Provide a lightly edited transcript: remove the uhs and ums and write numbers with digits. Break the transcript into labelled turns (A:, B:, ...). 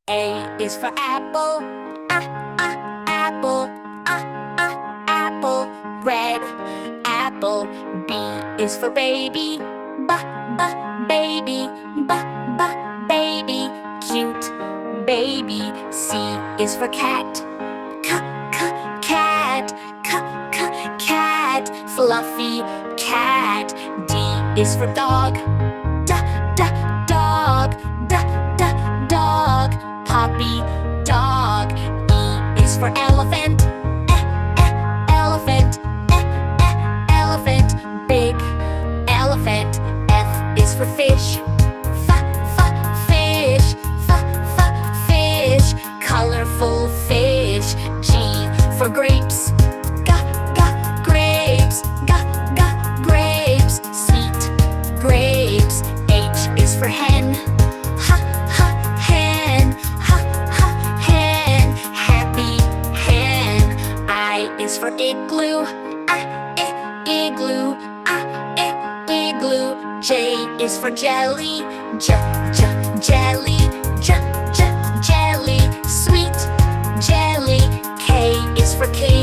A: A is for apple, apple, apple. Red apple. B is for baby, baby, baby. Cute baby. C is for cat, cat, cat. Fluffy cat. D is for dog, dog, dog. Puppy dog. E is for elephant, elephant, elephant. Big elephant. F is for fish, fish, fish. Colorful fish. G for grapes, grapes, grapes. Sweet grapes. H is for hen, hen, hen. Happy hen. I is for igloo, igloo, igloo. J is for jelly, jelly, jelly. Sweet jelly. K is for king,